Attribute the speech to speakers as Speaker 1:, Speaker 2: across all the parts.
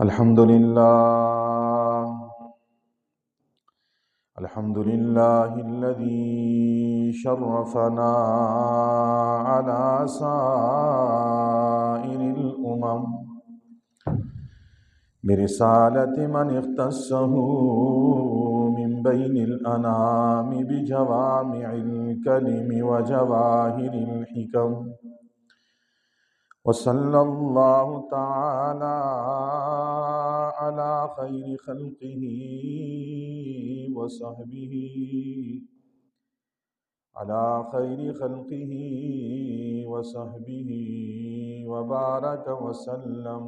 Speaker 1: الحمد لله الذي شرفنا على سائر الأمم برسالة من اختصه من بين الأنام بجوامع الكلم وجواهر الحكم، وصلى الله تعالى على خير خلقه وصحبه وبارك وسلم.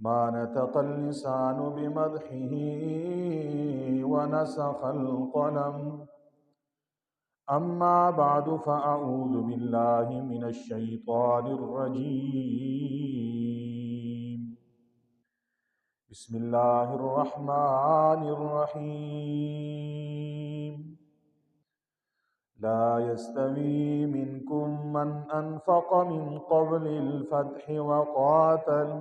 Speaker 1: ما نطق اللسان بمدحه ونسخ القلم. أما بعد فأعوذ بالله من الشيطان الرجيم. بسم الله الرحمن الرحيم. لا يستوي منكم من أنفق من قبل الفتح وقاتل،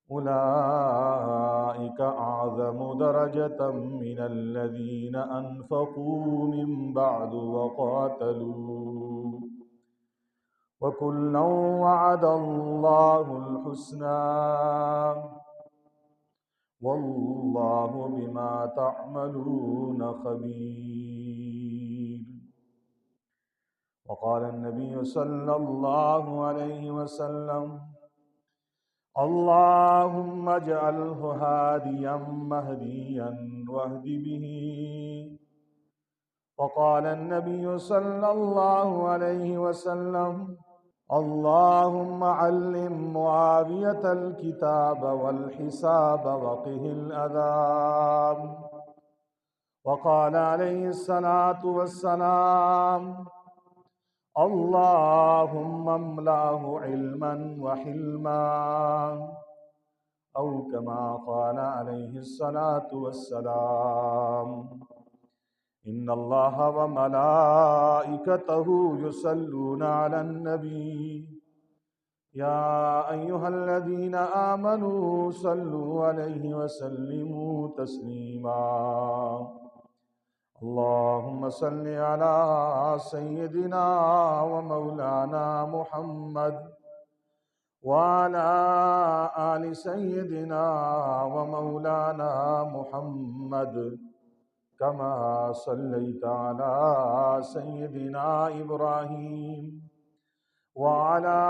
Speaker 1: أولئك أعظم درجة من الذين أنفقوا من بعد وقاتلوا، وكلا وعد الله الحسنى، والله بما تعملون خبير. وقال النبي صلى الله عليه وسلم: اللهم اجعله هاديا مهديا واهد به. وقال النبي صلى الله عليه وسلم: اللهم علم معاوية الكتاب والحساب وقه العذاب. وقال عليه الصلاة والسلام: اللهم املأه علما وحلما، أو كما قال عليه الصلاة والسلام. إن الله وملائكته يصلون على النبي، يا أيها الذين آمنوا صلوا عليه وسلموا تسليما. اللهم صل على سيدنا ومولانا محمد وعلى آل سيدنا ومولانا محمد، كما صليت على سيدنا إبراهيم وعلى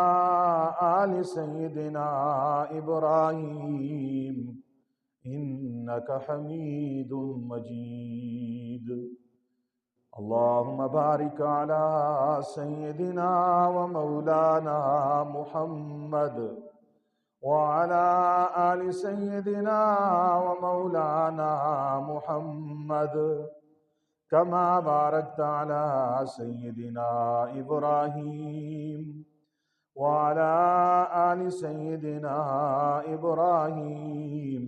Speaker 1: آل سيدنا إبراهيم إنك حميد مجيد. اللهم بارك على سيدنا ومولانا محمد وعلى آل سيدنا ومولانا محمد، كما باركت على سيدنا إبراهيم وعلى آل سيدنا إبراهيم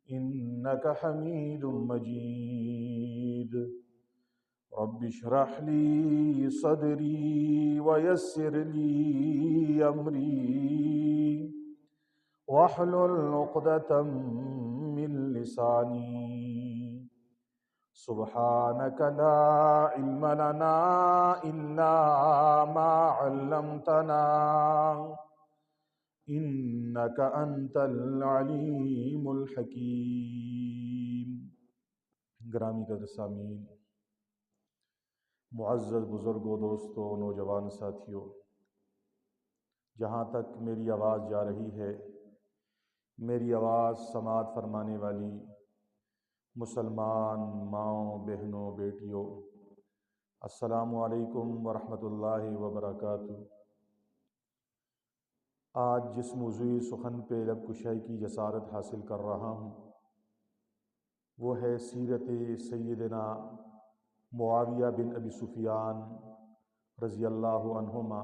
Speaker 1: إنك حميد مجيد. رب اشرح لي صدري ويسر لي أمري واحلل عقدة من لساني. سبحانك لا علم لنا إلا ما علمتنا إنك أنت العليم الحكيم. گرامی قدر سامعین، معزز بزرگوں، دوستوں، نوجوان ساتھیوں، جہاں تک میری آواز جا رہی ہے، میری آواز سماعت فرمانے والی مسلمان ماؤں، بہنوں، بیٹیوں، السلام علیکم ورحمۃ اللہ وبرکاتہ۔ آج جس موضوعی سخن پہ لب کشائی کی جسارت حاصل کر رہا ہوں وہ ہے سیرت سیدنا معاویہ بن ابی سفیان رضی اللہ عنہما۔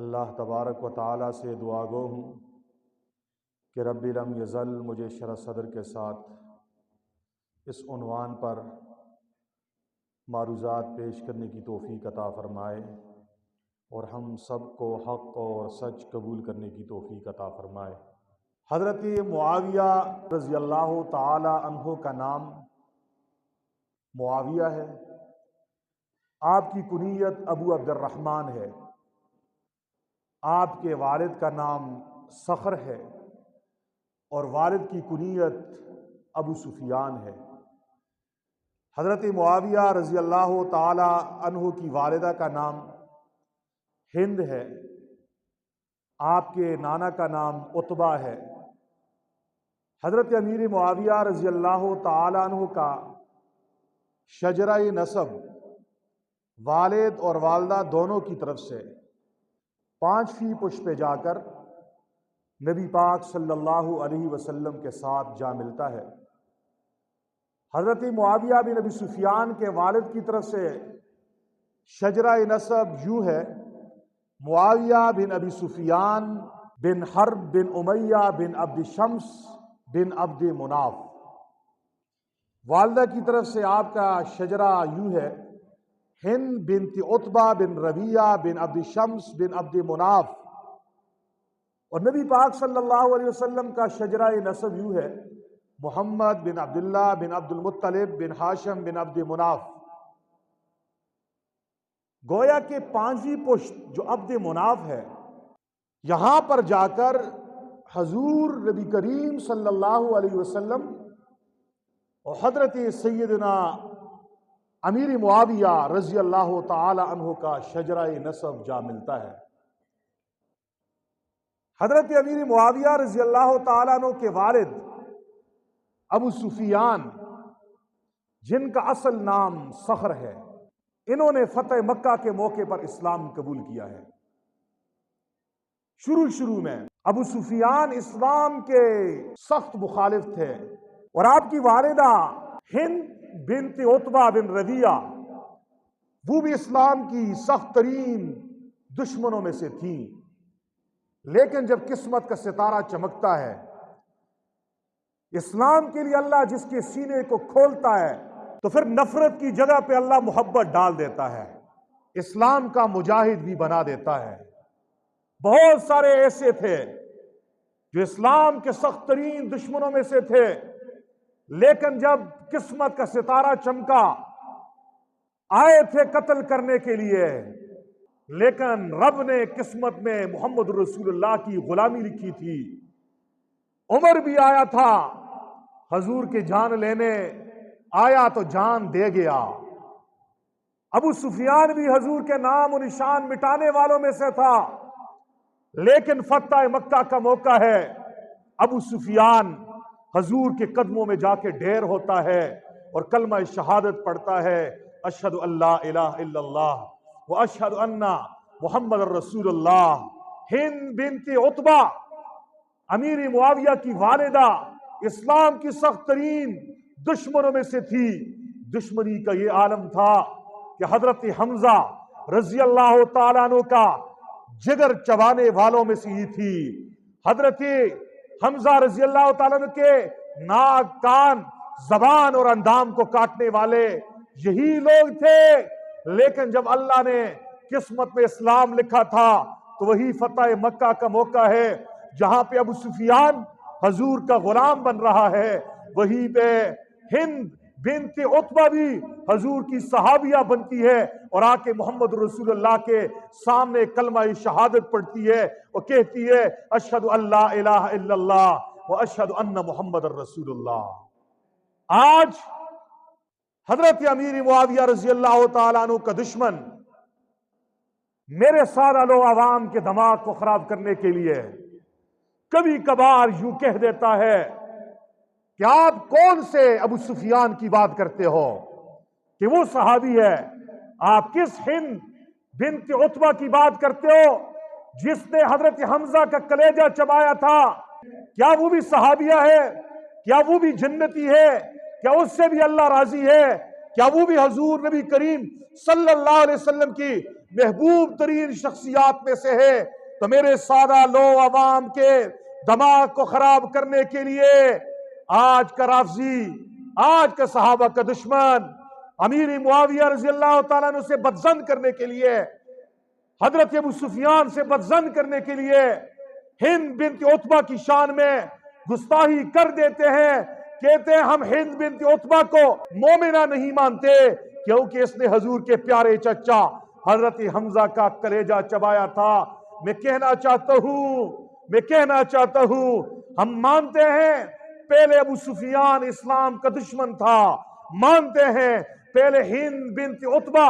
Speaker 1: اللہ تبارک و تعالیٰ سے دعا گو ہوں کہ رب لم یزل مجھے شرح صدر کے ساتھ اس عنوان پر معروضات پیش کرنے کی توفیق عطا فرمائے اور ہم سب کو حق اور سچ قبول کرنے کی توفیق عطا فرمائے۔ حضرت معاویہ رضی اللہ تعالی عنہ کا نام معاویہ ہے، آپ کی کنیت ابو عبد الرحمن ہے، آپ کے والد کا نام صخر ہے اور والد کی کنیت ابو سفیان ہے۔ حضرت معاویہ رضی اللہ تعالی عنہ کی والدہ کا نام ہند ہے، آپ کے نانا کا نام عتبہ ہے۔ حضرت امیر معاویہ رضی اللہ تعالی عنہ کا شجرہ نسب والد اور والدہ دونوں کی طرف سے 5ویں پشت پہ جا کر نبی پاک صلی اللہ علیہ وسلم کے ساتھ جا ملتا ہے۔ حضرت معاویہ بن ابی سفیان کے والد کی طرف سے شجرہ نسب یوں ہے: معاویہ بن ابی سفیان بن حرب بن امیہ بن عبد شمس بن عبد مناف۔ والدہ کی طرف سے آپ کا شجرہ یوں ہے: ہند بنت عتبہ بن ربیعہ بن عبد شمس بن عبد مناف۔ اور نبی پاک صلی اللہ علیہ وسلم کا شجرہ نسب یوں ہے: محمد بن عبداللہ بن عبد المطلب بن ہاشم بن عبد مناف۔ گویا کہ 5ویں پشت جو عبد مناف ہے، یہاں پر جا کر حضور نبی کریم صلی اللہ علیہ وسلم اور حضرت سیدنا امیر معاویہ رضی اللہ تعالی عنہ کا شجرہ نسب جا ملتا ہے۔ حضرت امیر معاویہ رضی اللہ تعالی عنہ کے والد ابو سفیان، جن کا اصل نام صخر ہے، انہوں نے فتح مکہ کے موقع پر اسلام قبول کیا ہے۔ شروع میں ابو سفیان اسلام کے سخت مخالف تھے اور آپ کی والدہ ہند بنت عتبہ بن ربیعہ وہ بھی اسلام کی سخت ترین دشمنوں میں سے تھیں۔ لیکن جب قسمت کا ستارہ چمکتا ہے، اسلام کے لیے اللہ جس کے سینے کو کھولتا ہے تو پھر نفرت کی جگہ پہ اللہ محبت ڈال دیتا ہے، اسلام کا مجاہد بھی بنا دیتا ہے۔ بہت سارے ایسے تھے جو اسلام کے سخت ترین دشمنوں میں سے تھے، لیکن جب قسمت کا ستارہ چمکا آئے تھے قتل کرنے کے لیے، لیکن رب نے قسمت میں محمد رسول اللہ کی غلامی لکھی تھی۔ عمر بھی آیا تھا حضور کی جان لینے، آیا تو جان دے گیا۔ ابو سفیان بھی حضور کے نام و نشان مٹانے والوں میں سے تھا، لیکن فتح مکہ کا موقع ہے، ابو سفیان حضور کے قدموں میں جا کے ڈھیر ہوتا ہے اور کلمہ شہادت پڑھتا ہے: اشہد ان لا الہ الا اللہ و اشہد ان محمد رسول اللہ۔ ہند بنت عتبہ امیر معاویہ کی والدہ اسلام کی سخت ترین دشمنوں میں سے تھی۔ دشمنی کا یہ عالم تھا کہ حضرت حمزہ رضی اللہ تعالیٰ عنہ کا جگر چبانے والوں میں سے ہی تھی۔ حضرت حمزہ رضی اللہ تعالیٰ عنہ کے ناک، کان، زبان اور اندام کو کاٹنے والے یہی لوگ تھے، لیکن جب اللہ نے قسمت میں اسلام لکھا تھا تو وہی فتح مکہ کا موقع ہے جہاں پہ ابو سفیان حضور کا غلام بن رہا ہے، وہیں پہ ہند بنت عتبہ بھی حضور کی صحابیہ بنتی ہے اور آ کے محمد رسول اللہ کے سامنے کلمہ شہادت پڑھتی ہے اور کہتی ہے: اشہد ان لا الہ الا اللہ و اشہد ان محمد رسول اللہ۔ آج حضرت امیر معاویہ رضی اللہ تعالیٰ عنہ کا دشمن میرے سادہ لو عوام کے دماغ کو خراب کرنے کے لیے کبھی کبھار یوں کہہ دیتا ہے کہ آپ کون سے ابو سفیان کی بات کرتے ہو کہ وہ صحابی ہے؟ آپ کس ہند بنت عتبہ کی بات کرتے ہو جس نے حضرت حمزہ کا کلیجہ چبایا تھا؟ کیا وہ بھی صحابیہ ہے؟ کیا وہ بھی جنتی ہے؟ کیا اس سے بھی اللہ راضی ہے؟ کیا وہ بھی حضور نبی کریم صلی اللہ علیہ وسلم کی محبوب ترین شخصیات میں سے ہے؟ تو میرے سادہ لو عوام کے دماغ کو خراب کرنے کے لیے آج کا رافضی، آج کا صحابہ کا دشمن، امیر معاویہ رضی اللہ تعالیٰ عنہ سے بدظن کرنے کے لیے حضرت ابو سفیان سے بدظن کرنے کے لیے ہند بنت عتبہ کی شان میں گستاخی کر دیتے ہیں، کہتے ہیں ہم ہند بنت عتبہ کو مومنہ نہیں مانتے کیونکہ اس نے حضور کے پیارے چچا حضرت حمزہ کا کلیجہ چبایا تھا۔ میں کہنا چاہتا ہوں ہم مانتے ہیں پہلے ابو سفیان اسلام کا دشمن تھا، مانتے ہیں پہلے ہند بنت عتبہ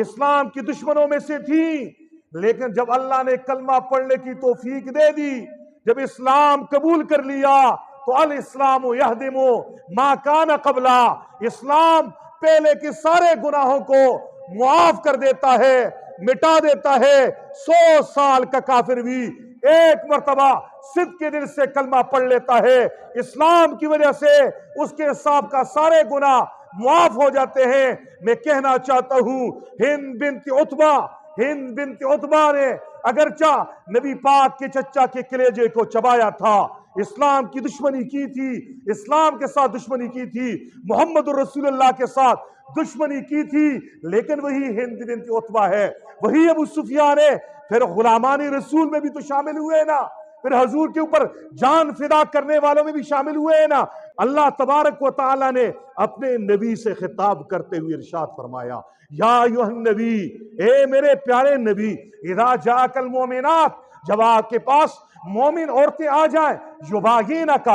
Speaker 1: اسلام کی دشمنوں میں سے تھی، لیکن جب اللہ نے کلمہ پڑھنے کی توفیق دے دی، جب اسلام قبول کر لیا تو الاسلام یہدم ما کان قبلا، اسلام پہلے کے سارے گناہوں کو معاف کر دیتا ہے، مٹا دیتا ہے۔ 100 سال کا کافر بھی ایک مرتبہ صدق کے دل سے کلمہ پڑھ لیتا ہے، اسلام کی وجہ سے اس کے حساب کا سارے گناہ معاف ہو جاتے ہیں۔ میں کہنا چاہتا ہوں ہند بنت عتبہ نے اگرچہ نبی پاک کے چچا کے کلیجے کو چبایا تھا، اسلام کی دشمنی کی تھی، اسلام کے ساتھ دشمنی کی تھی، محمد الرسول اللہ کے ساتھ دشمنی کی تھی، لیکن وہی ہند بنت عتبہ ہے، وہی ابو سفیان ہے، پھر غلامان رسول میں بھی تو شامل ہوئے نا، پھر حضور کے اوپر جان فدا کرنے والوں میں بھی شامل ہوئے نا۔ اللہ تبارک و تعالی نے اپنے نبی سے خطاب کرتے ہوئے ارشاد فرمایا، یا ایھا النبی، اے میرے پیارے نبی، اذا جاءک المؤمنات، جب آپ کے پاس مومن عورتیں آ جائیں، یباینک،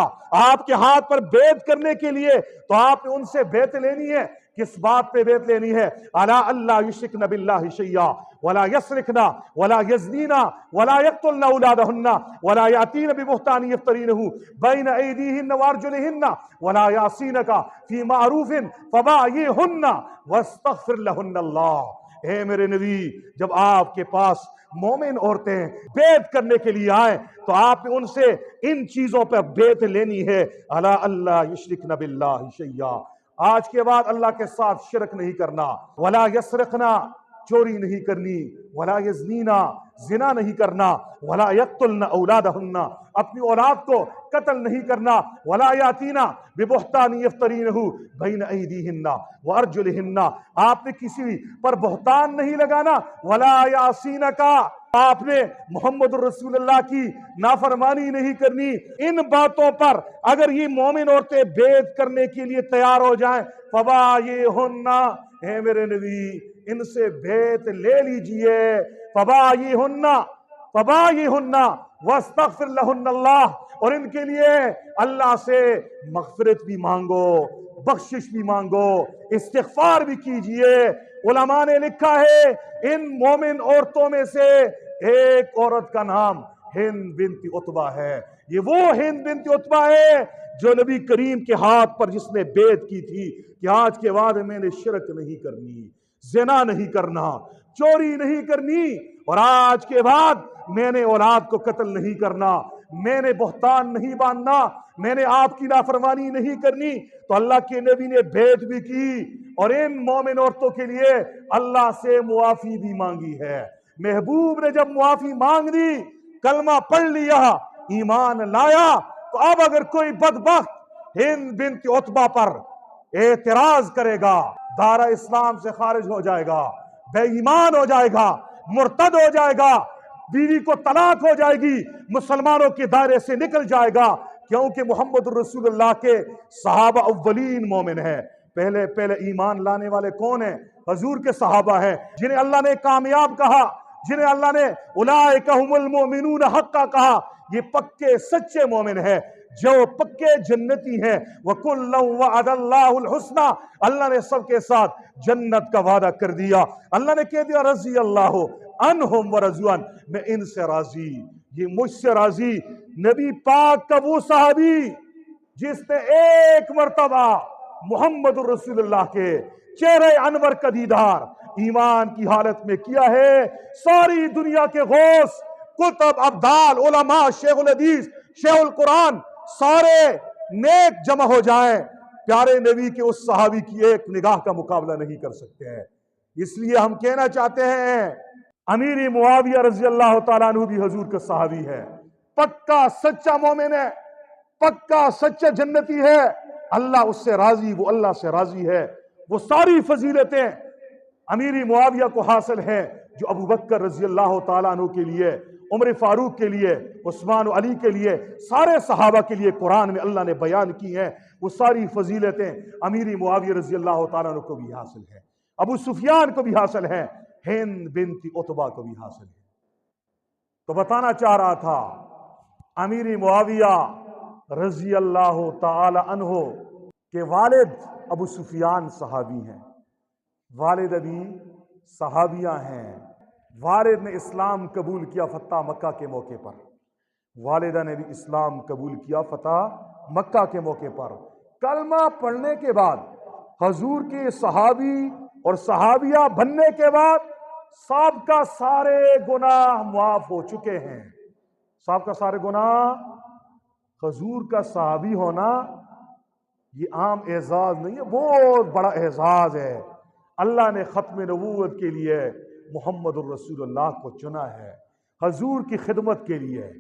Speaker 1: آپ کے ہاتھ پر بیعت کرنے کے لیے، تو آپ نے ان سے بیعت لینی ہے۔ کس بات پہ بیعت لینی ہے؟ الا اللہ یشرکن باللہ شیئا ولا یسرقن ولا یزنین ولا یقتلن اولادہن ولا یاتین ببہتان یفترینہ بین ایدیہن وارجلہن ولا یعصینک فی معروف فبایعہن واستغفر لہن اللہ۔ اے میرے نبی، جب آپ کے پاس مومن عورتیں بیعت کرنے کے لیے آئیں تو آپ نے ان سے ان چیزوں پر بیعت لینی ہے، الا اللہ یشرکن باللہ شیئا، آج کے بعد اللہ کے ساتھ شرک نہیں کرنا، ولا یسرقنا، چوری نہیں کرنی، ولا یزنینا، زنا نہیں کرنا، ولا یقتلن اولادہن، اپنی اولاد کو قتل نہیں کرنا، ولا یاتینا ببہتان یفترینہ بین ایدیہن وارجلہن، آپ نے کسی پر بہتان نہیں لگانا، ولا یعصینکا، آپ نے محمد الرسول اللہ کی نافرمانی نہیں کرنی۔ ان باتوں پر اگر یہ مومن عورتیں بیعت کرنے کے لیے تیار ہو جائیں، فبایعہن، اے میرے نبی ان سے بیعت لے لیجئے، فبایعہن واستغفر لہن اللہ، اور ان کے لیے اللہ سے مغفرت بھی مانگو، بخشش بھی مانگو، استغفار بھی کیجئے۔ علماء نے لکھا ہے ان مومن عورتوں میں سے ایک عورت کا نام ہند بنت عتبہ ہے، یہ وہ ہند بنت عتبہ ہے جو نبی کریم کے ہاتھ پر جس نے بیعت کی تھی کہ آج کے بعد میں نے شرک نہیں کرنی، زنا نہیں کرنا، چوری نہیں کرنی، اور آج کے بعد میں نے اولاد کو قتل نہیں کرنا، میں نے بہتان نہیں باندھنا، میں نے آپ کی نافرمانی نہیں کرنی۔ تو اللہ کے نبی نے بیعت بھی کی اور ان مومن عورتوں کے لیے اللہ سے معافی بھی مانگی ہے۔ محبوب نے جب معافی مانگ دی، کلمہ پڑھ لیا، ایمان لایا، تو اب اگر کوئی بدبخت ہند بنت عتبہ پر اعتراض کرے گا، دارہ اسلام سے خارج ہو جائے گا، بے ایمان ہو جائے گا، مرتد ہو جائے گا، بیوی کو طلاق ہو جائے گی، مسلمانوں کے دائرے سے نکل جائے گا، کیونکہ محمد الرسول اللہ کے صحابہ اولین مومن ہیں۔ پہلے ایمان لانے والے کون ہیں؟ حضور کے صحابہ ہیں، جنہیں اللہ نے کامیاب کہا، جنہیں اللہ نے اولئک هم المؤمنون حقا کہا، یہ پکے سچے مومن ہیں جو پکے جنتی ہیں۔ وَكُلًّا وَعَدَ اللَّهُ الْحُسْنَى، اللہ نے سب کے ساتھ جنت کا وعدہ کر دیا۔ اللہ نے کہہ دیا رضی اللہ عنہم ورضوا عنہ، میں ان سے راضی، یہ مجھ سے راضی۔ نبی پاک کا وہ صحابی جس نے ایک مرتبہ محمد الرسول اللہ کے چہرے انور کا دیدار ایمان کی حالت میں کیا ہے، ساری دنیا کے غوث، کتب، ابدال، علماء، شیخ الحدیث، شیخ القرآن، سارے نیک جمع ہو جائیں، پیارے نبی کے اس صحابی کی ایک نگاہ کا مقابلہ نہیں کر سکتے ہیں۔ اس لیے ہم کہنا چاہتے ہیں امیر معاویہ رضی اللہ تعالیٰ عنہ بھی حضور کا صحابی ہے، پکا سچا مومن ہے، پکا سچا جنتی ہے، اللہ اس سے راضی، وہ اللہ سے راضی ہے۔ وہ ساری فضیلتیں امیر معاویہ کو حاصل ہیں جو ابو بکر رضی اللہ تعالیٰ عنہ کے لیے، عمر فاروق کے لیے، عثمان و علی کے لیے، سارے صحابہ کے لیے قرآن میں اللہ نے بیان کی ہیں، وہ ساری فضیلتیں امیر معاویہ رضی اللہ تعالیٰ عنہ کو بھی حاصل ہیں، ابو سفیان کو بھی حاصل ہیں، ہند بنت عتبہ کو بھی حاصل ہے۔ تو بتانا چاہ رہا تھا امیر معاویہ رضی اللہ تعالی عنہ کے والد ابو سفیان صحابی ہیں، والدہ بھی صحابیہ ہیں۔ والد نے اسلام قبول کیا فتح مکہ کے موقع پر، والدہ نے بھی اسلام قبول کیا فتح مکہ کے موقع پر۔ کلمہ پڑھنے کے بعد حضور کے صحابی اور صحابیہ بننے کے بعد سابقہ سارے گناہ معاف ہو چکے ہیں، سابقہ سارے گناہ۔ حضور کا صحابی ہونا یہ عام اعزاز نہیں ہے، بہت بڑا اعزاز ہے۔ اللہ نے ختم نبوت کے لیے محمد الرسول اللہ کو چنا ہے، حضور کی خدمت کے لیے،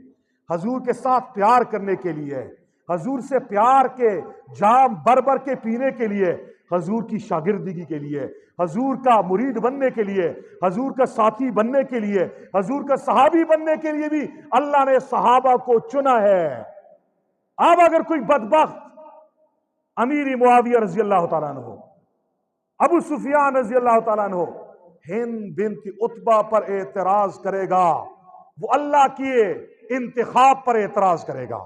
Speaker 1: حضور کے ساتھ پیار کرنے کے لیے، حضور سے پیار کے جام بھر بھر کے پینے کے لیے، حضور کی شاگردگی کے لیے، حضور کا مرید بننے کے لیے، حضور کا ساتھی بننے کے لیے، حضور کا صحابی بننے کے لیے بھی اللہ نے صحابہ کو چنا ہے۔ اب اگر کوئی بدبخت امیر معاویہ رضی اللہ تعالیٰ عنہ، ابو سفیان رضی اللہ تعالیٰ عنہ ہند بنت عتبہ پر اعتراض کرے گا، وہ اللہ کے انتخاب پر اعتراض کرے گا،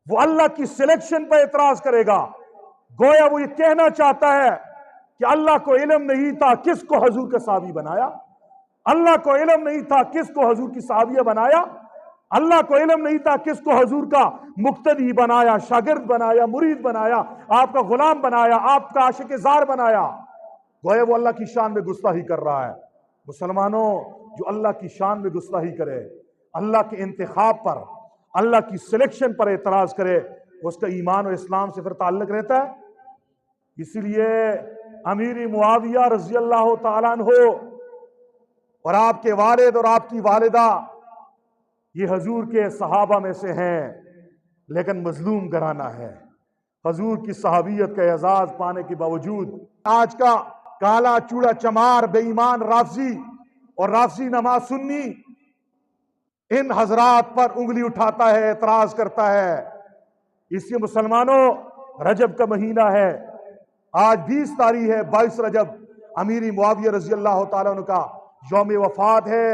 Speaker 1: وہ اللہ کی سلیکشن پر اعتراض کرے گا۔ گویا وہ یہ کہنا چاہتا ہے کہ اللہ کو علم نہیں تھا کس کو حضور کا صحابی بنایا، اللہ کو علم نہیں تھا کس کو حضور کی صحابیہ بنایا، اللہ کو علم نہیں تھا کس کو حضور کا مقتدی بنایا، شاگرد بنایا، مرید بنایا، آپ کا غلام بنایا، آپ کا عاشق زار بنایا۔ گویا وہ اللہ کی شان میں گستاخی کر رہا ہے۔ مسلمانوں، جو اللہ کی شان میں گستاخی کرے، اللہ کے انتخاب پر، اللہ کی سلیکشن پر اعتراض کرے، اس کا ایمان و اسلام سے پھر تعلق رہتا ہے۔ اسی لیے امیر معاویہ رضی اللہ تعالیٰ عنہ اور آپ کے والد اور آپ کی والدہ یہ حضور کے صحابہ میں سے ہیں، لیکن مظلوم گھرانہ ہے۔ حضور کی صحابیت کا اعزاز پانے کے باوجود آج کا کالا چوڑا چمار بے ایمان رافضی اور رافضی نماز سنی ان حضرات پر انگلی اٹھاتا ہے، اعتراض کرتا ہے۔ اس لیے مسلمانوں، رجب کا مہینہ ہے، آج 20 تاریخ ہے، 22 رجب امیر معاویہ رضی اللہ تعالیٰ عنہ کا یوم وفات ہے۔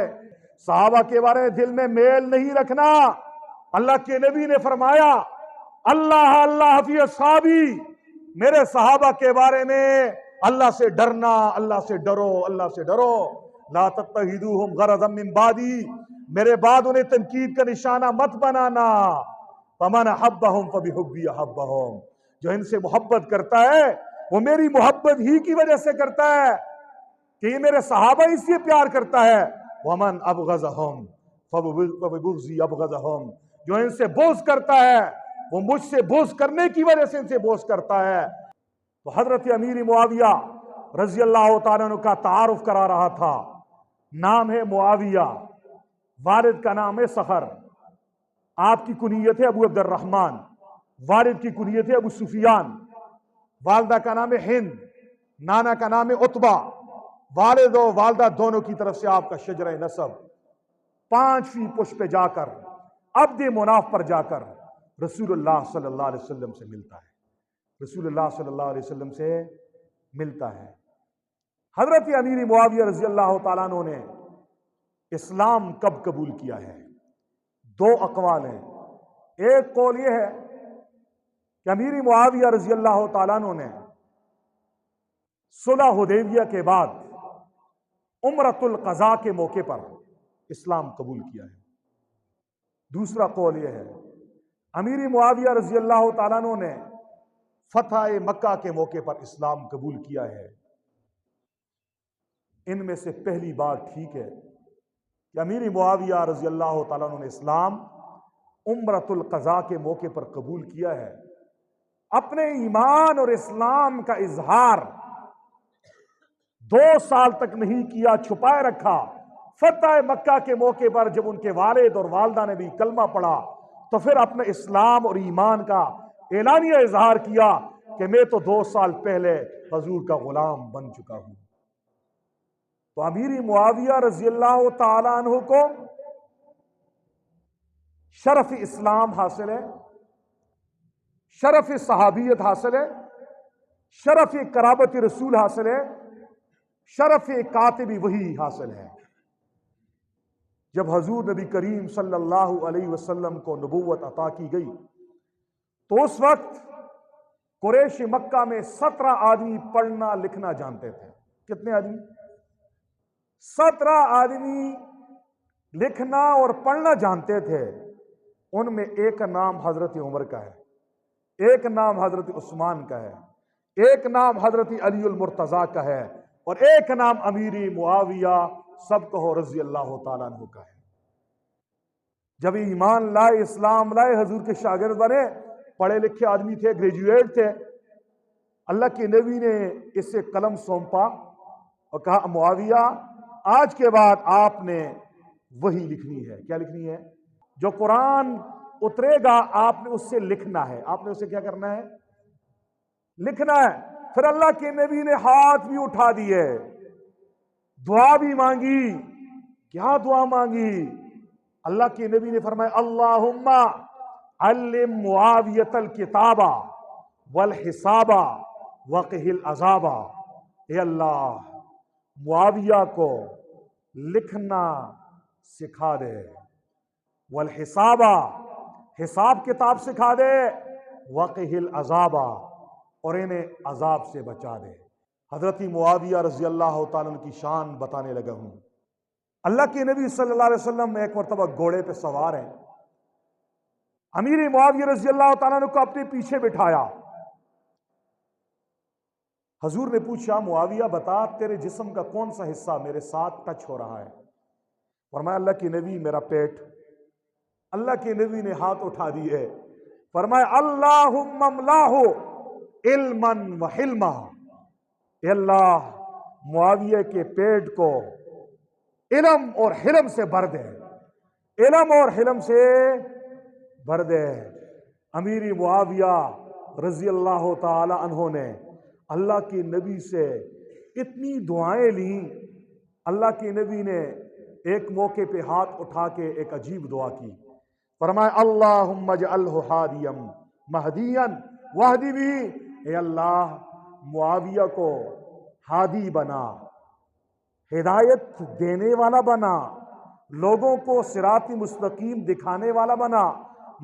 Speaker 1: صحابہ کے بارے میں دل میں میل نہیں رکھنا۔ اللہ کے نبی نے فرمایا، اللہ اللہ فی اصحابی، میرے صحابہ کے بارے میں اللہ سے ڈرنا، اللہ سے ڈرو، اللہ سے ڈرو۔ لا تتخذوہم غرضا من بعدی، میرے بعد انہیں تنقید کا نشانہ مت بنانا۔ فمن احبہم فبحبی احبہم، جو ان سے محبت کرتا ہے وہ میری محبت ہی کی وجہ سے کرتا ہے، کہ یہ میرے صحابہ اس لیے پیار کرتا ہے۔ ومن ابغضہم فببغضی ابغضہم، جو ان سے بغض کرتا ہے وہ مجھ سے بغض کرنے کی وجہ سے ان سے بغض کرتا ہے۔ تو حضرت امیر معاویہ رضی اللہ تعالیٰ عنہ کا تعارف کرا رہا تھا۔ نام ہے معاویہ، والد کا نام ہے صخر، آپ کی کنیت ہے ابو عبد الرحمن، والد کی کنیت ہے ابو سفیان، والدہ کا نام ہے ہند، نانا کا نام ہے عتبہ۔ والد و والدہ دونوں کی طرف سے آپ کا شجرہ نسب 5ویں پشت پہ جا کر، عبد مناف پر جا کر رسول اللہ صلی اللہ علیہ وسلم سے ملتا ہے، رسول اللہ صلی اللہ علیہ وسلم سے ملتا ہے۔ حضرت امیر معاویہ رضی اللہ تعالیٰ عنہ نے اسلام کب قبول کیا ہے؟ 2 اقوال ہیں۔ ایک قول یہ ہے کہ امیر معاویہ رضی اللہ تعالیٰ عنہ نے صلح حدیبیہ کے بعد عمرۃ القضاء کے موقع پر اسلام قبول کیا ہے۔ دوسرا قول یہ ہے امیر معاویہ رضی اللہ تعالیٰ عنہ نے فتح مکہ کے موقع پر اسلام قبول کیا ہے۔ ان میں سے پہلی بات ٹھیک ہے کہ امیر معاویہ رضی اللہ تعالیٰ عنہ نے اسلام عمرۃ القضاء کے موقع پر قبول کیا ہے۔ اپنے ایمان اور اسلام کا اظہار 2 سال تک نہیں کیا، چھپائے رکھا۔ فتح مکہ کے موقع پر جب ان کے والد اور والدہ نے بھی کلمہ پڑھا تو پھر اپنے اسلام اور ایمان کا اعلانیہ اظہار کیا کہ میں تو 2 سال پہلے حضور کا غلام بن چکا ہوں۔ تو امیر معاویہ رضی اللہ تعالی عنہ کو شرف اسلام حاصل ہے، شرف صحابیت حاصل ہے، شرف قرابت رسول حاصل ہے، شرف کاتب وحی حاصل ہے۔ جب حضور نبی کریم صلی اللہ علیہ وسلم کو نبوت عطا کی گئی تو اس وقت قریش مکہ میں 17 آدمی پڑھنا لکھنا جانتے تھے۔ کتنے آدمی؟ 17 آدمی لکھنا اور پڑھنا جانتے تھے۔ ان میں ایک نام حضرت عمر کا ہے، ایک نام حضرت عثمان کا ہے، ایک نام حضرت علی المرتضیٰ کا ہے، اور ایک نام امیر معاویہ سب کہو رضی اللہ تعالیٰ عنہ کا ہے۔ جب ایمان لائے، اسلام لائے، حضور کے شاگرد بنے، پڑھے لکھے آدمی تھے، گریجویٹ تھے، اللہ کے نبی نے اس سے قلم سونپا اور کہا معاویہ آج کے بعد آپ نے وہی لکھنی ہے۔ کیا لکھنی ہے؟ جو قرآن اترے گا آپ نے اس سے لکھنا ہے۔ آپ نے اسے کیا کرنا ہے؟ لکھنا ہے۔ پھر اللہ کے نبی نے ہاتھ بھی اٹھا دیے، دعا بھی مانگی۔ کیا دعا مانگی؟ اللہ کے نبی نے فرمایا اللہم علم معاویۃ الکتاب والحساب وقہ العذاب۔ اے اللہ معاویہ کو لکھنا سکھا دے، والحساب حساب کتاب سکھا دے، وقہ العذاب اور انہیں عذاب سے بچا دے۔ حضرت معاویہ رضی اللہ تعالیٰ عنہ کی شان بتانے لگا ہوں۔ اللہ کے نبی صلی اللہ علیہ وسلم ایک مرتبہ گھوڑے پہ سوار ہیں، امیر معاویہ رضی اللہ تعالیٰ عنہ کو اپنے پیچھے بٹھایا۔ حضور نے پوچھا معاویہ بتا تیرے جسم کا کون سا حصہ میرے ساتھ ٹچ ہو رہا ہے؟ فرمایا اللہ کے نبی میرا پیٹ۔ اللہ کے نبی نے ہاتھ اٹھا دیے، فرمایا اللہم املاہ علما وحلما۔ اے اللہ معاویہ کے پیٹ کو علم اور حلم سے بھر دے، علم اور حلم سے بھر دے۔ امیر معاویہ رضی اللہ تعالی عنہ نے اللہ کے نبی سے اتنی دعائیں لیں، اللہ کے نبی نے ایک موقع پہ ہاتھ اٹھا کے ایک عجیب دعا کی، فرمایا اللہم اجعلہ ہادیا مہدیا واہدی بھی۔ اے اللہ معاویہ کو ہادی بنا، ہدایت دینے والا بنا، لوگوں کو صراط مستقیم دکھانے والا بنا،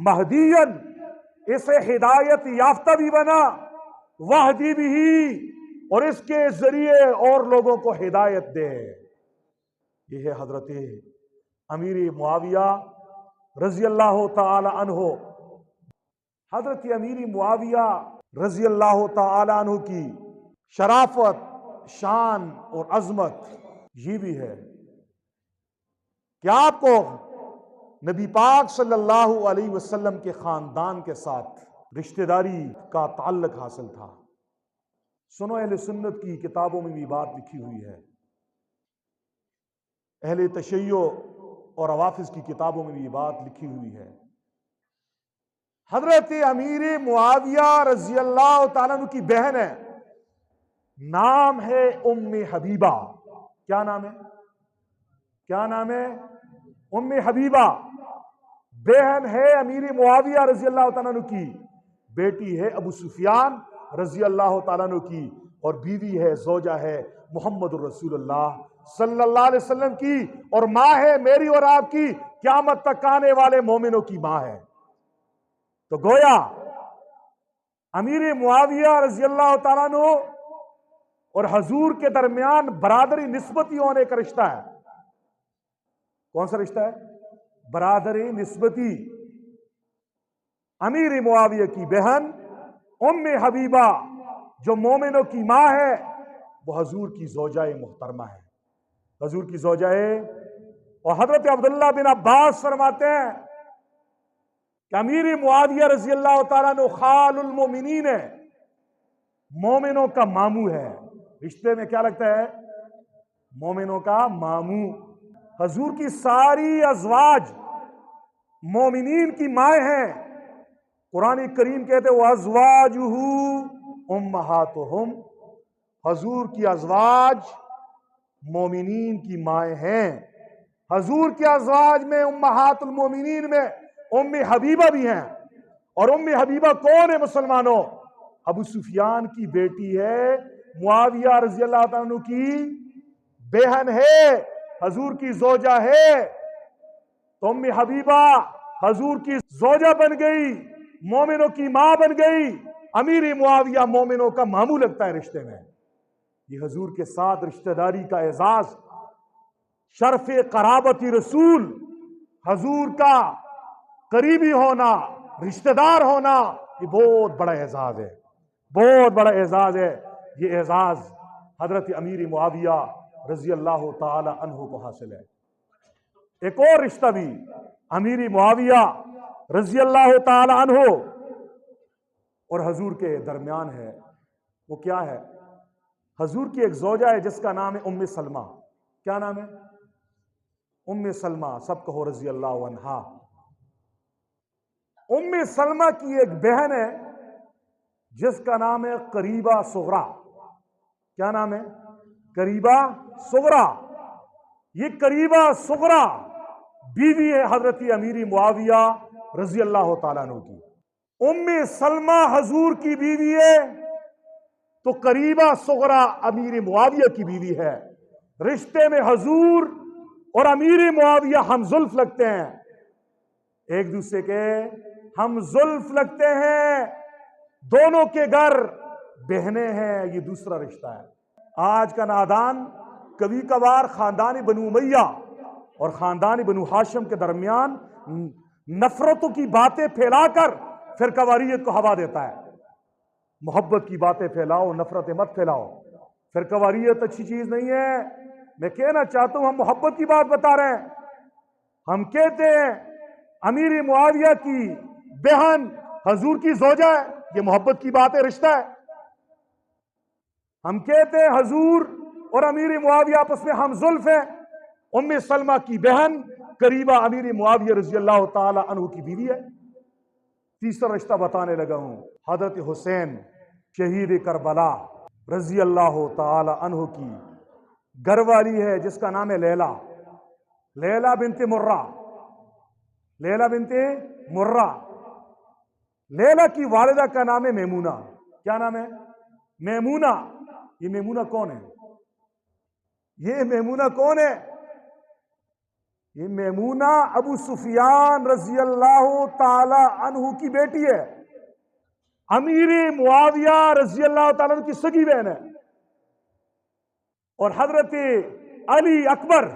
Speaker 1: مہدین اسے ہدایت یافتہ بھی بنا، واہدی بھی اور اس کے ذریعے اور لوگوں کو ہدایت دے۔ یہ ہے حضرت امیر معاویہ رضی اللہ تعالی عنہ۔ حضرت امیر معاویہ رضی اللہ تعالی عنہ کی شرافت، شان اور عظمت یہ بھی ہے کہ آپ کو نبی پاک صلی اللہ علیہ وسلم کے خاندان کے ساتھ رشتہ داری کا تعلق حاصل تھا۔ سنو اہل سنت کی کتابوں میں بھی بات لکھی ہوئی ہے، اہل تشیع اور روافض کی کتابوں میں بھی بات لکھی ہوئی ہے۔ حضرت امیر معاویہ رضی اللہ تعالیٰ عنہ کی بہن ہے، نام ہے ام حبیبہ۔ کیا نام ہے؟ کیا نام ہے؟ ام حبیبہ۔ بہن ہے امیر معاویہ رضی اللہ تعالیٰ عنہ کی، بیٹی ہے ابو سفیان رضی اللہ تعالیٰ عنہ کی، اور بیوی ہے، زوجہ ہے محمد الرسول اللہ صلی اللہ علیہ وسلم کی، اور ماں ہے میری اور آپ کی، قیامت تک آنے والے مومنوں کی ماں ہے۔ تو گویا امیر معاویہ رضی اللہ تعالیٰ عنہ اور حضور کے درمیان برادری نسبتی ہونے کا رشتہ ہے۔ کون سا رشتہ ہے؟ برادری نسبتی۔ امیر معاویہ کی بہن ام حبیبہ جو مومنوں کی ماں ہے، وہ حضور کی زوجہ محترمہ ہے، حضور کی زوجہ ہے۔ اور حضرت عبداللہ بن عباس فرماتے ہیں کہ امیر معاویہ رضی اللہ تعالیٰ عنہ خال المومنین ہے، مومنوں کا ماموں ہے۔ رشتے میں کیا لگتا ہے؟ مومنوں کا ماموں۔ حضور کی ساری ازواج مومنین کی مائیں ہیں۔ قرآن کریم کہتے ہیں وَأَزْوَاجُهُ أُمَّهَاتُهُمْ، حضور کی ازواج مومنین کی مائیں ہیں۔ حضور کے ازواج میں امہات المومنین میں ام حبیبہ بھی ہیں، اور ام حبیبہ کون ہے مسلمانوں؟ ابو سفیان کی بیٹی ہے، معاویہ رضی اللہ تعالیٰ عنہ کی بہن ہے، حضور کی زوجہ ہے۔ تو ام حبیبہ حضور کی زوجہ بن گئی، مومنوں کی ماں بن گئی۔ امیر معاویہ مومنوں کا ماموں لگتا ہے رشتے میں۔ یہ حضور کے ساتھ رشتہ داری کا اعزاز، شرف قرابت رسول، حضور کا قریبی ہونا، رشتہ دار ہونا، یہ بہت بڑا اعزاز ہے، بہت بڑا اعزاز ہے۔ یہ اعزاز حضرت امیر معاویہ رضی اللہ تعالی عنہ کو حاصل ہے۔ ایک اور رشتہ بھی امیر معاویہ رضی اللہ تعالی عنہ اور حضور کے درمیان ہے۔ وہ کیا ہے؟ حضور کی ایک زوجہ ہے جس کا نام ہے ام سلمہ۔ کیا نام ہے؟ ام سلمہ، سب کہو رضی اللہ عنہا۔ ام سلمہ کی ایک بہن ہے جس کا نام ہے قریبہ صغرا۔ کیا نام ہے؟ قریبہ صغرا۔ یہ قریبہ صغرا بیوی ہے حضرت امیر معاویہ رضی اللہ تعالیٰ عنہ کی۔ ام سلمہ حضور کی بیوی ہے تو قریبہ صغرا امیر معاویہ کی بیوی ہے۔ رشتے میں حضور اور امیر معاویہ ہم زلف لگتے ہیں، ایک دوسرے کے ہم زلف لگتے ہیں، دونوں کے گھر بہنیں ہیں، یہ دوسرا رشتہ ہے۔ آج کا نادان کبھی کبھار خاندان بنو امیہ اور خاندان بنو ہاشم کے درمیان نفرتوں کی باتیں پھیلا کر فرقہ واریت کو ہوا دیتا ہے۔ محبت کی باتیں پھیلاؤ، نفرتیں مت پھیلاؤ۔ فرقہ واریت اچھی چیز نہیں ہے۔ میں کہنا چاہتا ہوں ہم محبت کی بات بتا رہے ہیں۔ ہم کہتے ہیں امیر معاویہ کی بہن حضور کی زوجہ ہے، یہ محبت کی بات ہے، رشتہ ہے۔ ہم کہتے ہیں حضور اور امیر معاویہ آپس میں ہم زلف ہیں۔ ام سلمہ کی بہن قریبہ امیر معاویہ رضی اللہ تعالی عنہ کی بیوی ہے۔ تیسرا رشتہ بتانے لگا ہوں، حضرت حسین شہید کربلا رضی اللہ تعالی عنہ کی گھر والی ہے جس کا نام ہے لیلا، لیلا بنت مرہ، لیلا بنت مرہ۔ لیلا کی والدہ کا نام ہے میمونہ۔ کیا نام ہے؟ میمونہ۔ یہ میمونہ کون ہے؟ یہ میمونہ کون ہے؟ یہ میمونہ ابو سفیان رضی اللہ تعالی عنہ کی بیٹی ہے، امیر معاویہ رضی اللہ تعالیٰ عنہ کی سگی بہن ہے، اور حضرت علی اکبر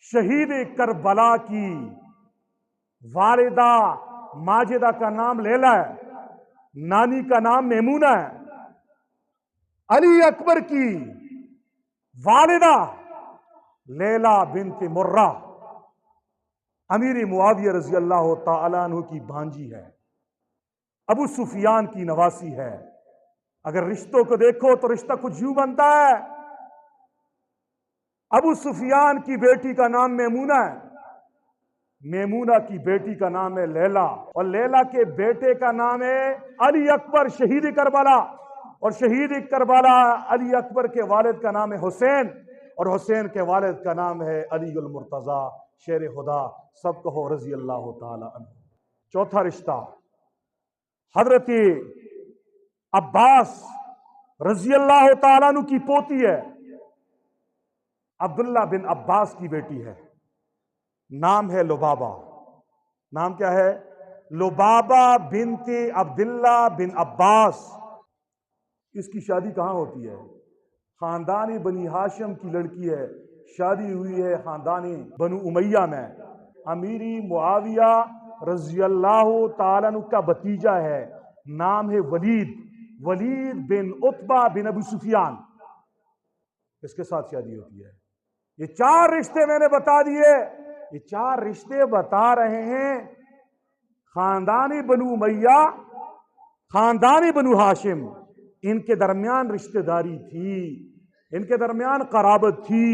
Speaker 1: شہید کربلا کی والدہ ماجدہ کا نام لیلا ہے، نانی کا نام میمونہ ہے۔ علی اکبر کی والدہ لیلا بنت مرہ امیر معاویہ رضی اللہ تعالیٰ عنہ کی بھانجی ہے، ابو سفیان کی نواسی ہے۔ اگر رشتوں کو دیکھو تو رشتہ کچھ یوں بنتا ہے، ابو سفیان کی بیٹی کا نام میمونہ ہے، میمونہ کی بیٹی کا نام ہے لیلا، اور لیلا کے بیٹے کا نام ہے علی اکبر شہید کربلا، اور شہید کربلا علی اکبر کے والد کا نام ہے حسین، اور حسین کے والد کا نام ہے علی المرتضی شیر خدا، سب کہو رضی اللہ تعالی عنہ۔ چوتھا رشتہ حضرت عباس رضی اللہ تعالیٰ عنہ کی پوتی ہے، عبداللہ بن عباس کی بیٹی ہے، نام ہے لبابہ۔ نام کیا ہے؟ لبابہ بنت عبداللہ بن عباس۔ اس کی شادی کہاں ہوتی ہے؟ خاندانی بنی ہاشم کی لڑکی ہے، شادی ہوئی ہے خاندانی بنو امیہ میں۔ امیری معاویہ رضی اللہ تعالیٰ عنہ کا بھتیجا ہے، نام ہے ولید، ولید بن عتبہ بن ابو سفیان، اس کے ساتھ شادی ہوتی ہے۔ یہ چار رشتے میں نے بتا دیے، یہ چار رشتے بتا رہے ہیں خاندانی بنو امیہ، خاندانی بنو ہاشم، ان کے درمیان رشتہ داری تھی، ان کے درمیان قرابت تھی،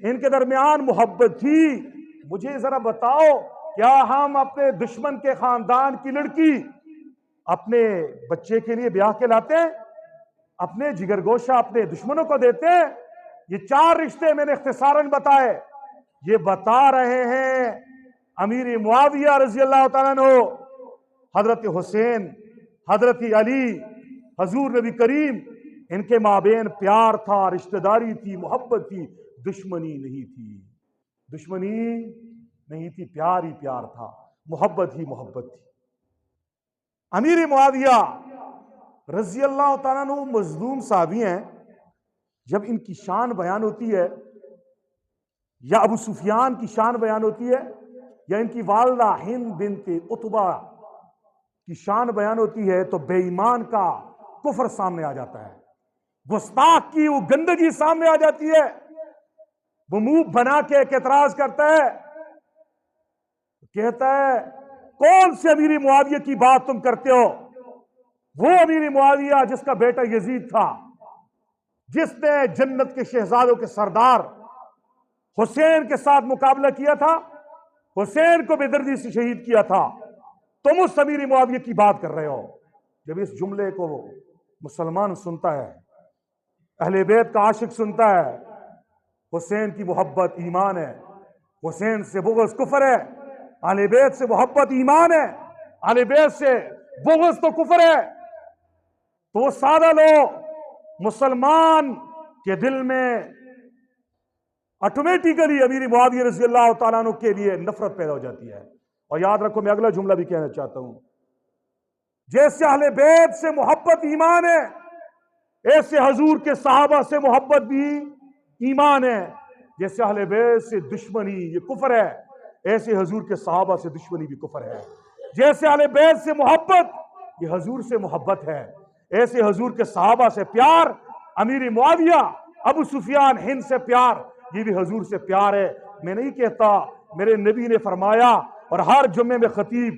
Speaker 1: ان کے درمیان محبت تھی۔ مجھے ذرا بتاؤ، کیا ہم اپنے دشمن کے خاندان کی لڑکی اپنے بچے کے لیے بیاہ کے لاتے ہیں؟ اپنے جگر گوشہ اپنے دشمنوں کو دیتے ہیں؟ یہ 4 رشتے میں نے اختصاراً بتائے، یہ بتا رہے ہیں امیر معاویہ رضی اللہ تعالیٰ عنہ، حضرت حسین، حضرت علی، حضور نبی کریم، ان کے مابین پیار تھا، رشتہ داری تھی، محبت تھی، دشمنی نہیں تھی، دشمنی نہیں تھی، پیار ہی پیار تھا، محبت ہی محبت تھی۔ امیر معاویہ رضی اللہ تعالیٰ عنہ مظلوم صحابی ہیں، جب ان کی شان بیان ہوتی ہے یا ابو سفیان کی شان بیان ہوتی ہے یا ان کی والدہ ہند بنت عتبہ کی شان بیان ہوتی ہے تو بے ایمان کا کفر سامنے آ جاتا ہے، گستاخ کی وہ گندگی سامنے آ جاتی ہے، وہ منہ بنا کے ایک اعتراض کرتا ہے، کہتا ہے کون سے امیر معاویہ کی بات تم کرتے ہو؟ وہ امیر معاویہ جس کا بیٹا یزید تھا، جس نے جنت کے شہزادوں کے سردار حسین کے ساتھ مقابلہ کیا تھا، حسین کو بے دردی سے شہید کیا تھا، تم اس امیر معاویہ کی بات کر رہے ہو۔ جب اس جملے کو مسلمان سنتا ہے، اہل بیت کا عاشق سنتا ہے، حسین کی محبت ایمان ہے، حسین سے بغض کفر ہے، اہل بیت سے محبت ایمان ہے، اہل بیت سے بغض تو کفر ہے، تو وہ سادہ لوگ مسلمان کے دل میں آٹومیٹیکلی امیر معاویہ رضی اللہ تعالیٰ عنہ کے لیے نفرت پیدا ہو جاتی ہے۔ اور یاد رکھو، میں اگلا جملہ بھی کہنا چاہتا ہوں، جیسے اہل بیت سے محبت ایمان ہے، ایسے حضور کے صحابہ سے محبت بھی ایمان ہے۔ جیسے اہل بیت سے دشمنی یہ کفر ہے، ایسے حضور کے صحابہ سے دشمنی بھی کفر ہے۔ جیسے اہل بیت سے محبت یہ حضور سے محبت ہے، ایسے حضور کے صحابہ سے پیار، امیر معاویہ، ابو سفیان، ہند سے پیار، یہ بھی حضور سے پیار ہے۔ میں نہیں کہتا، میرے نبی نے فرمایا، اور ہر جمعے میں خطیب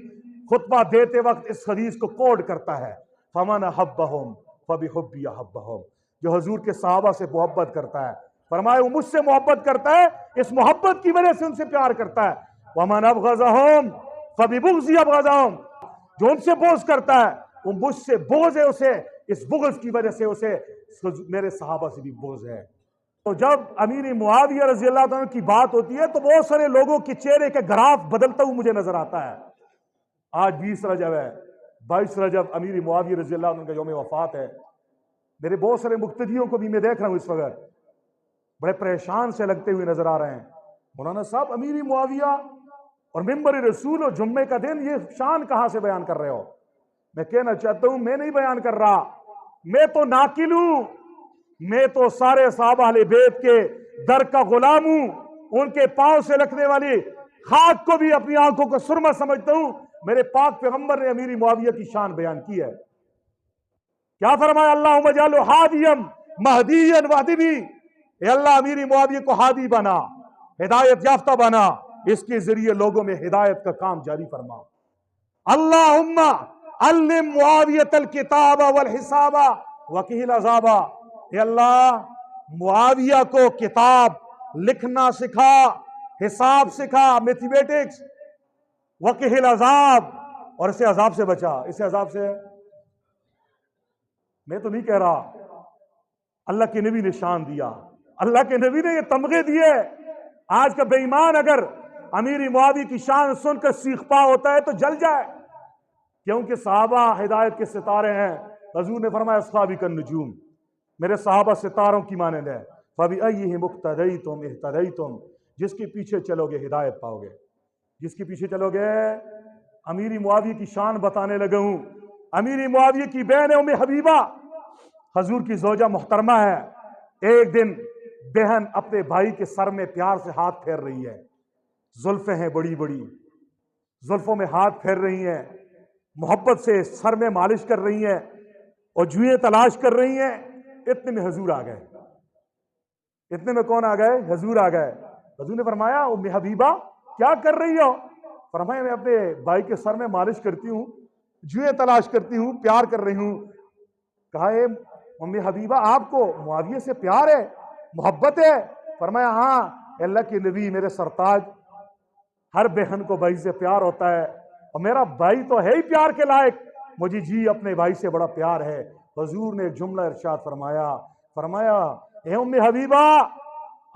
Speaker 1: خطبہ دیتے وقت اس حدیث کو کوڈ کرتا ہے، فَمَنْ أَحَبَّهُمْ فَبِحُبِّي أَحَبَّهُمْ، جو حضور کے صحابہ سے محبت کرتا ہے، فرمایا وہ مجھ سے محبت کرتا ہے، اس محبت کی وجہ سے ان سے پیار کرتا ہے۔ وَمَنْ أَبْغَضَهُمْ فَبِبُغْضِي أَبْغَضَهُمْ، جو ان سے بغض کرتا ہے وہ مجھ سے بغض ہے، اسے اس بغض کی وجہ سے اسے میرے صحابہ سے بھی بغض ہے۔ تو جب امیر معاویہ رضی اللہ عنہ کی بات ہوتی ہے تو بہت سارے لوگوں کے چہرے کے گراف بدلتا ہوا مجھے نظر آتا ہے۔ آج 20 رجب ہے، 22 رجب امیر معاویہ رضی اللہ عنہ کا یوم وفات ہے۔ میرے بہت سارے مقتدیوں کو بھی میں دیکھ رہا ہوں اس وقت بڑے پریشان سے لگتے ہوئے نظر آ رہے ہیں، مولانا صاحب امیر معاویہ اور ممبر رسول اور جمعے کا دن، یہ شان کہاں سے بیان کر رہے ہو؟ میں کہنا چاہتا ہوں میں نہیں بیان کر رہا، میں تو ناقل ہوں، میں تو سارے صحابہ اہل بیت کے در کا غلام ہوں، ان کے پاؤں سے لکھنے والی خاک کو بھی اپنی آنکھوں کو سرما سمجھتا ہوں۔ میرے پاک پیغمبر نے امیر معاویہ کی شان بیان کی ہے، کیا فرمایا؟ اللہم اجعلہ ہادیم مہدیا واہدی بھی، اے اللہ امیر معاویہ کو ہادی بنا، ہدایت یافتہ بنا، اس کے ذریعے لوگوں میں ہدایت کا کام جاری فرما۔ اللہم علم معاویۃ الکتاب والحساب وقہ العذاب، اے اللہ معاویہ کو کتاب لکھنا سکھا، حساب سکھا، میتھمیٹکس، وقہ العذاب، اور اسے عذاب سے بچا۔ اسے عذاب سے میں تو نہیں کہہ رہا، اللہ کے نبی نے شان دیا، اللہ کے نبی نے یہ تمغے دیے۔ آج کا بے ایمان اگر امیر معاویہ کی شان سن کر سیخ پا ہوتا ہے تو جل جائے، کیونکہ صحابہ ہدایت کے ستارے ہیں۔ حضور نے فرمایا اصحابی کالنجوم، میرے صحابہ ستاروں کی مانند ہے، فَبِأَيِّهِمْ اقْتَدَيْتُمْ اهْتَدَيْتُمْ، جس کے پیچھے چلو گے ہدایت پاؤ گے، جس کے پیچھے چلو گے۔ امیر معاویہ کی شان بتانے لگا ہوں۔ امیر معاویہ کی بہن ام حبیبہ حضور کی زوجہ محترمہ ہے۔ ایک دن بہن اپنے بھائی کے سر میں پیار سے ہاتھ پھیر رہی ہے، زلفیں ہیں بڑی بڑی، زلفوں میں ہاتھ پھیر رہی ہیں، محبت سے سر میں مالش کر رہی ہیں اور جوئیں تلاش کر رہی ہیں۔ اتنے میں حضور آ گئے۔ اتنے میں کون آ گئے؟ حضور آ گئے۔ حضور نے فرمایا ام حبیبہ کیا کر رہی ہو؟ فرمایا میں اپنے بھائی کے سر میں مالش کرتی ہوں، جوئیں تلاش کرتی ہوں، پیار کر رہی ہوں۔ کہا اے ام حبیبہ آپ کو معاویہ سے پیار ہے، محبت ہے؟ فرمایا ہاں اللہ کے نبی میرے سرتاج، ہر بہن کو بھائی سے پیار ہوتا ہے اور میرا بھائی تو ہے ہی پیار کے لائق، مجھے جی اپنے بھائی سے بڑا پیار ہے۔ حضور نے ایک جملہ ارشاد فرمایا، فرمایا اے ام حبیبہ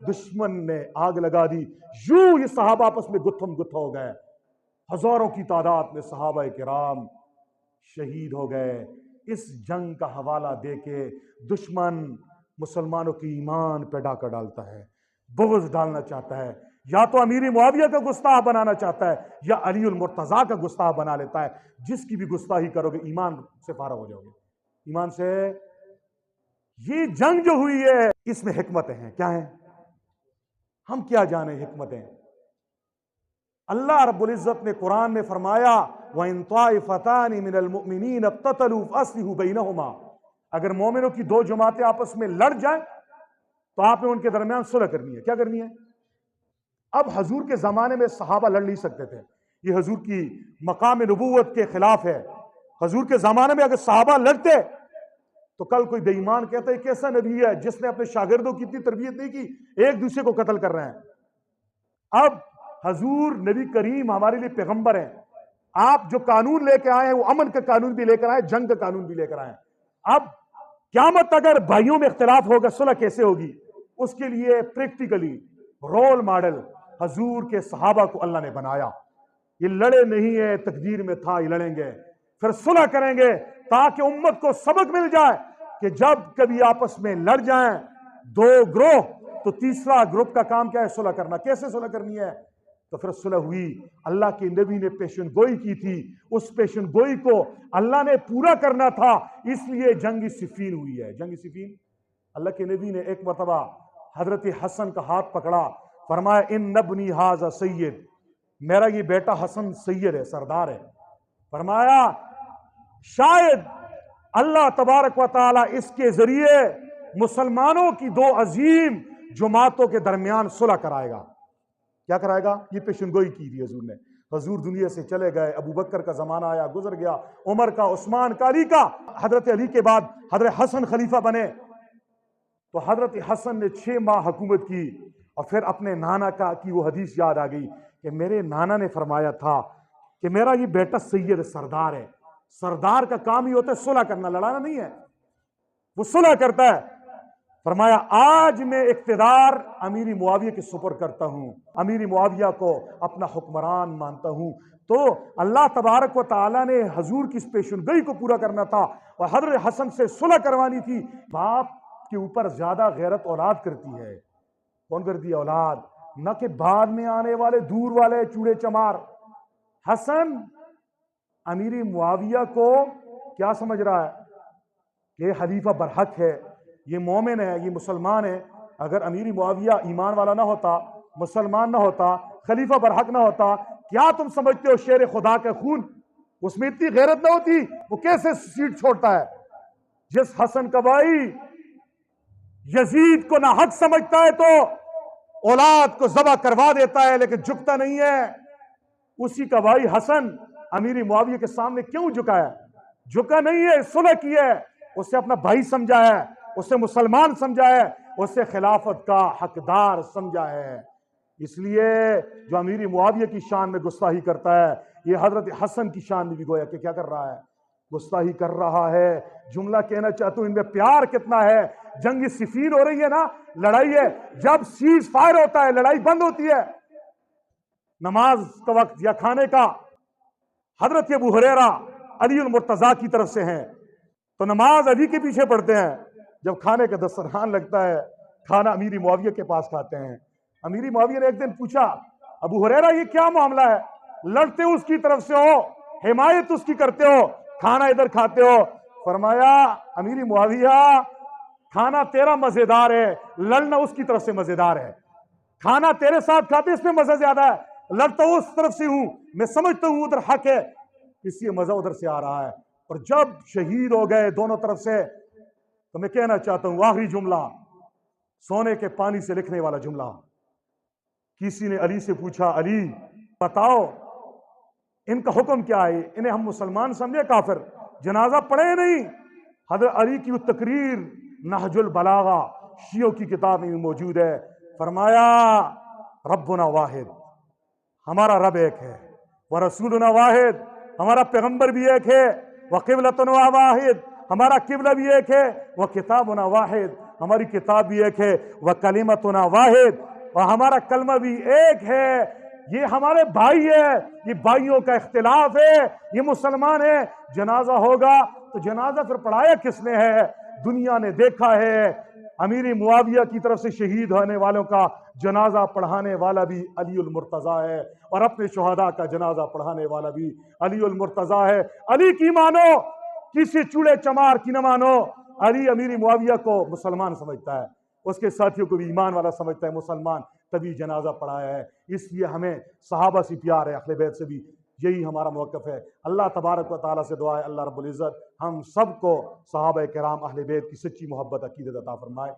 Speaker 1: دشمن نے آگ لگا دی. یوں یہ صحابہ آپس میں گتھم گتھا ہو گئے. ہزاروں کی تعداد میں صحابہ کرام شہید ہو گئے. اس جنگ کا حوالہ دے کے دشمن مسلمانوں کی ایمان پہ ڈاکہ ڈالتا ہے، بغض ڈالنا چاہتا ہے. یا تو امیر معاویہ کا گستاخ بنانا چاہتا ہے یا علی المرتضیٰ کا گستاخ بنا لیتا ہے. جس کی بھی گستاخی کرو گے ایمان سے فارغ ہو جاؤ گے. ایمان سے. یہ جنگ جو ہوئی ہے اس میں حکمتیں ہیں. کیا ہیں؟ ہم کیا جانیں حکمتیں. اللہ رب العزت نے قرآن میں فرمایا وَإِن طَائِفَتَانِ مِنَ الْمُؤْمِنِينَ اقْتَتَلُوا فَأَصْلِحُوا بَيْنَهُمَا. اگر مومنوں کی دو جماعتیں آپس میں لڑ جائیں تو آپ نے ان کے درمیان صلح کرنی ہے. کیا کرنی ہے؟ اب حضور کے زمانے میں صحابہ لڑ نہیں سکتے تھے. یہ حضور کی مقام نبوت کے خلاف ہے. حضور کے زمانے میں اگر صحابہ لڑتے تو کل کوئی بے ایمان کہتا ہے کیسا نبی ہے جس نے اپنے شاگردوں کی اتنی تربیت نہیں کی، ایک دوسرے کو قتل کر رہے ہیں. اب حضور نبی کریم ہمارے لیے پیغمبر ہیں. آپ جو قانون لے کے آئے ہیں وہ امن کا قانون بھی لے کر آئے، جنگ کا قانون بھی لے کر آئے. اب قیامت اگر بھائیوں میں اختلاف ہوگا صلح کیسے ہوگی؟ اس کے لیے پریکٹیکلی رول ماڈل حضور کے صحابہ کو اللہ نے بنایا. یہ لڑے نہیں ہے، تقدیر میں تھا یہ لڑیں گے، پھر صلح کریں گے تاکہ امت کو سبق مل جائے کہ جب کبھی آپس میں لڑ جائیں دو گروہ تو تیسرا گروپ کا کام کیا ہے؟ صلح کرنا. کیسے صلح کرنی ہے؟ تو پھر صلح ہوئی. اللہ کے نبی نے پیشن گوئی کی تھی، اس پیشن گوئی کو اللہ نے پورا کرنا تھا، اس لیے جنگ صفین ہوئی ہے. جنگ صفین. اللہ کے نبی نے ایک مرتبہ حضرت حسن کا ہاتھ پکڑا، فرمایا ان ابنی ھذا سید، میرا یہ بیٹا حسن سید ہے، سردار ہے. فرمایا شاید اللہ تبارک و تعالی اس کے ذریعے مسلمانوں کی دو عظیم جماعتوں کے درمیان صلح کرائے گا. کیا کرائے گا؟ یہ پیشن گوئی کی تھی حضور نے. حضور دنیا سے چلے گئے، ابو بکر کا زمانہ آیا، گزر گیا، عمر کا، عثمان کا، علی کا. حضرت علی کے بعد حضرت حسن خلیفہ بنے. تو حضرت حسن نے 6 ماہ حکومت کی اور پھر اپنے نانا کی وہ حدیث یاد آ گئی کہ میرے نانا نے فرمایا تھا کہ میرا یہ بیٹا سید سردار ہے. سردار کا کام ہی ہوتا ہے صلح کرنا، لڑانا نہیں ہے. وہ صلح کرتا ہے. فرمایا آج میں اقتدار امیر معاویہ کے سپر کرتا ہوں، امیر معاویہ کو اپنا حکمران مانتا ہوں. تو اللہ تبارک و تعالیٰ نے حضور کی اس پیشن گوئی کو پورا کرنا تھا اور حضرت حسن سے صلح کروانی تھی. باپ کے اوپر زیادہ غیرت اولاد کرتی ہے. کون کرتی ہے؟ اولاد. نہ کہ بعد میں آنے والے دور والے چوڑے چمار. حسن امیر معاویہ کو کیا سمجھ رہا ہے کہ خلیفہ برحق ہے، یہ مومن ہے، یہ مسلمان ہے. اگر امیر معاویہ ایمان والا نہ ہوتا، مسلمان نہ ہوتا، خلیفہ برحق نہ ہوتا، کیا تم سمجھتے ہو شیر خدا کا خون اس میں اتنی غیرت نہ ہوتی؟ وہ کیسے سیٹ چھوڑتا ہے؟ جس حسن کا بھائی یزید کو ناحق سمجھتا ہے تو اولاد کو ذبح کروا دیتا ہے لیکن جھکتا نہیں ہے، اسی کا بھائی حسن امیر معاویہ کے سامنے کیوں جھکا ہے؟ جھکا نہیں ہے، صلح کی ہے. اسے اپنا بھائی سمجھا ہے، اسے مسلمان سمجھا ہے، اسے خلافت کا حقدار سمجھا ہے. اس لیے جو امیر معاویہ کی شان میں گستاخی کرتا ہے یہ حضرت حسن کی شان میں بھی گویا کہ کیا کر رہا ہے؟ گستاخی کر رہا ہے. جملہ کہنا چاہتا ہوں ان میں پیار کتنا ہے. جنگ صفین ہو رہی ہے نا، لڑائی ہے. جب سیز فائر ہوتا ہے لڑائی بند ہوتی ہے. نماز کا وقت یا کھانے کا، حضرت ابو ہریرہ علی المرتضیٰ کی طرف سے ہیں تو نماز علی کے پیچھے پڑھتے ہیں. جب کھانے کا دسترخوان لگتا ہے کھانا امیر معاویہ کے پاس کھاتے ہیں. امیر معاویہ نے ایک دن پوچھا ابو ہریرہ یہ کیا معاملہ ہے؟ لڑتے اس کی طرف سے ہو، حمایت اس کی کرتے ہو، کھانا ادھر کھاتے ہو. فرمایا امیر معاویہ کھانا تیرا مزیدار ہے، لڑنا اس کی طرف سے مزیدار ہے. کھانا تیرے ساتھ کھاتے اس میں مزہ زیادہ ہے، لڑتا اس طرف سے ہوں، میں سمجھتا ہوں ادھر حق ہے، اس لیے مزہ ادھر سے آ رہا ہے. اور جب شہید ہو گئے دونوں طرف سے تو میں کہنا چاہتا ہوں آخری جملہ، سونے کے پانی سے لکھنے والا جملہ. کسی نے علی سے پوچھا علی بتاؤ ان کا حکم کیا ہے؟ انہیں ہم مسلمان سمجھے کافر؟ جنازہ پڑھے نہیں. حضرت علی کی وہ تقریر نہج البلاغہ شیعوں کی کتاب میں موجود ہے. فرمایا ربنا واحد، ہمارا رب ایک ہے، ورسولنا واحد، ہمارا پیغمبر بھی ایک ہے، وقبلتنا واحد، ہمارا قبلہ بھی ایک ہے، وکتابنا واحد،
Speaker 2: ہماری کتاب بھی ایک ہے وَكَلِمَتُنَا واحد، اور ہمارا کلمہ بھی ایک ہے. یہ ہمارے بھائی ہے، یہ بھائیوں کا اختلاف ہے، یہ مسلمان ہے. جنازہ ہوگا تو جنازہ پھر پڑھایا کس نے ہے؟ دنیا نے دیکھا ہے. امیر معاویہ کی طرف سے شہید ہونے والوں کا جنازہ پڑھانے والا بھی علی المرتضیٰ ہے، اور اپنے شہداء کا جنازہ پڑھانے والا بھی علی المرتضیٰ ہے. علی کی مانو، کسی چوڑے چمار کی نہ مانو. علی امیر معاویہ کو مسلمان سمجھتا ہے، اس کے ساتھیوں کو بھی ایمان والا سمجھتا ہے، مسلمان، تبھی جنازہ پڑھایا ہے. اس لیے ہمیں صحابہ سے پیار ہے، اہل بیت سے بھی. یہی ہمارا موقف ہے. اللہ تبارک و تعالیٰ سے دعا ہے اللہ رب العزت ہم سب کو صحابہ کرام اہل بیت کی سچی محبت عقیدت عطا فرمائے.